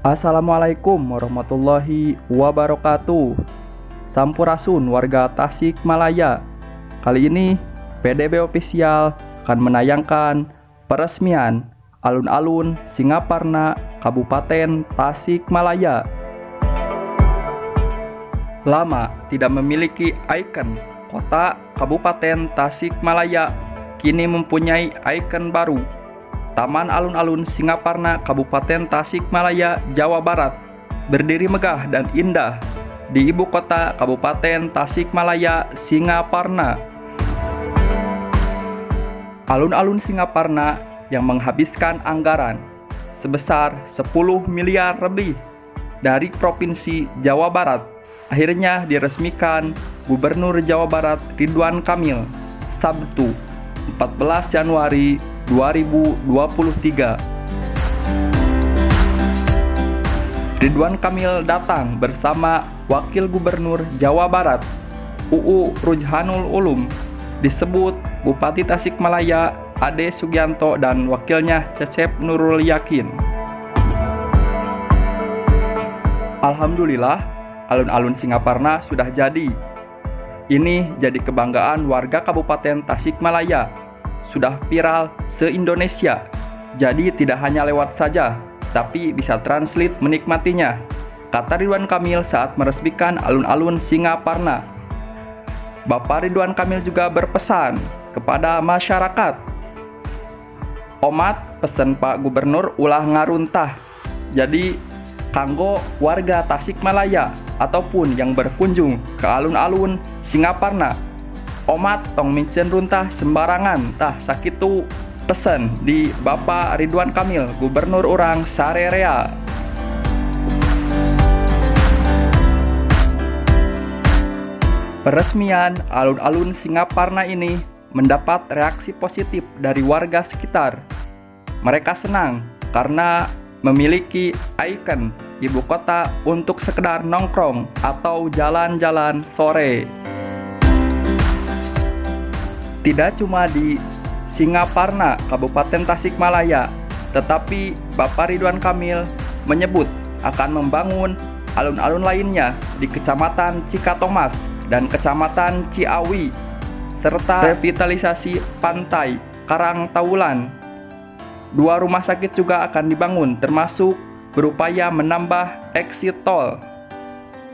Assalamualaikum warahmatullahi wabarakatuh. Sampurasun warga Tasikmalaya. Kali ini PDB Official akan menayangkan peresmian alun-alun Singaparna Kabupaten Tasikmalaya. Lama tidak memiliki ikon, kota Kabupaten Tasikmalaya kini mempunyai ikon baru. Taman Alun-Alun Singaparna Kabupaten Tasikmalaya, Jawa Barat berdiri megah dan indah di ibu kota Kabupaten Tasikmalaya, Singaparna. Alun-alun Singaparna yang menghabiskan anggaran sebesar 10 miliar lebih dari Provinsi Jawa Barat akhirnya diresmikan Gubernur Jawa Barat Ridwan Kamil Sabtu 14 Januari 2023. Ridwan Kamil datang bersama Wakil Gubernur Jawa Barat UU Rujhanul Ulum, disebut Bupati Tasikmalaya Ade Sugianto dan wakilnya Cecep Nurul Yakin. Alhamdulillah, alun-alun Singaparna sudah jadi. Ini jadi kebanggaan warga Kabupaten Tasikmalaya. Sudah viral se-Indonesia. Jadi tidak hanya lewat saja, tapi bisa translate menikmatinya, kata Ridwan Kamil saat meresmikan alun-alun Singaparna. Bapak Ridwan Kamil juga berpesan kepada masyarakat. Omat pesen Pak Gubernur ulah ngaruntah. Jadi kanggo warga Tasikmalaya ataupun yang berkunjung ke alun-alun Singaparna, omat tong micen runtah sembarangan tah sakitu pesen di Bapak Ridwan Kamil Gubernur urang sarerea. Peresmian alun-alun Singaparna ini mendapat reaksi positif dari warga sekitar. Mereka senang karena memiliki ikon ibu kota untuk sekedar nongkrong atau jalan-jalan sore. Tidak cuma di Singaparna, Kabupaten Tasikmalaya, tetapi Bapak Ridwan Kamil menyebut akan membangun alun-alun lainnya di Kecamatan Cikatomas dan Kecamatan Ciawi, serta revitalisasi Pantai Karangtaulan. 2 rumah sakit juga akan dibangun, termasuk berupaya menambah exit tol.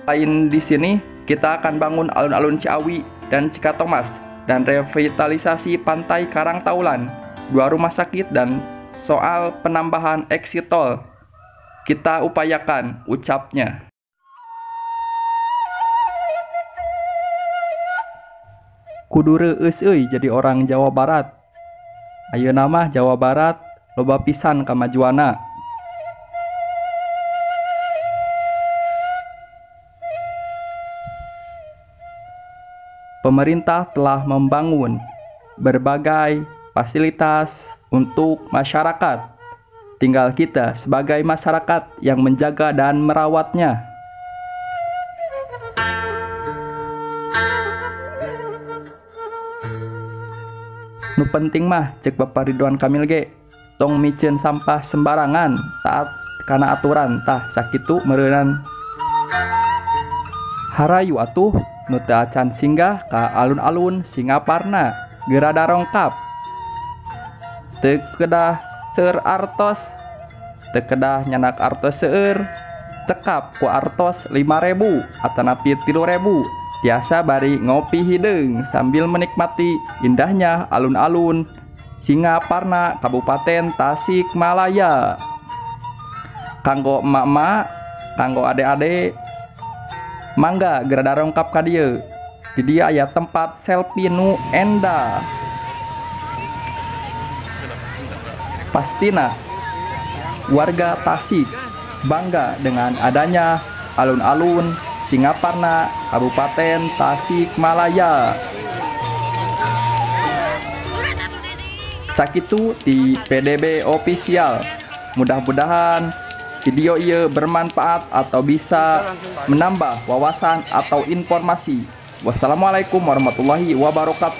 Selain di sini, kita akan bangun alun-alun Ciawi dan Cikatomas dan revitalisasi Pantai Karangtaulan, 2 rumah sakit, dan soal penambahan exit tol kita upayakan, ucapnya. Kudu reueus euy jadi orang Jawa Barat. Ayeuna mah Jawa Barat loba pisan kamajuana. Pemerintah telah membangun berbagai fasilitas untuk masyarakat. Tinggal kita sebagai masyarakat yang menjaga dan merawatnya. Nu penting mah cek Bapak Ridwan Kamil ge, tong micen sampah sembarangan, taat kana aturan, tah sakitu meureunnan. Harayu atuh nu teu acan singgah ka alun-alun Singaparna gerada rongkap. Teu kedah seueur artos, teu kedah nyanak artos seueur, cekap ku artos 5.000 atanapi 3.000. Biasa bari ngopi hideung sambil menikmati indahnya alun-alun Singaparna Kabupaten Tasikmalaya. Kanggo emak-emak, kanggo ade-ade, mangga gerada rongkap ka dieu. Di dia aya tempat selfie nu endah. Pastina warga Tasik bangga dengan adanya alun-alun Singaparna Kabupaten Tasikmalaya. Sakitu di PDB Official. Mudah-mudahan video ieu bermanfaat atau bisa menambah wawasan atau informasi. Wassalamualaikum warahmatullahi wabarakatuh.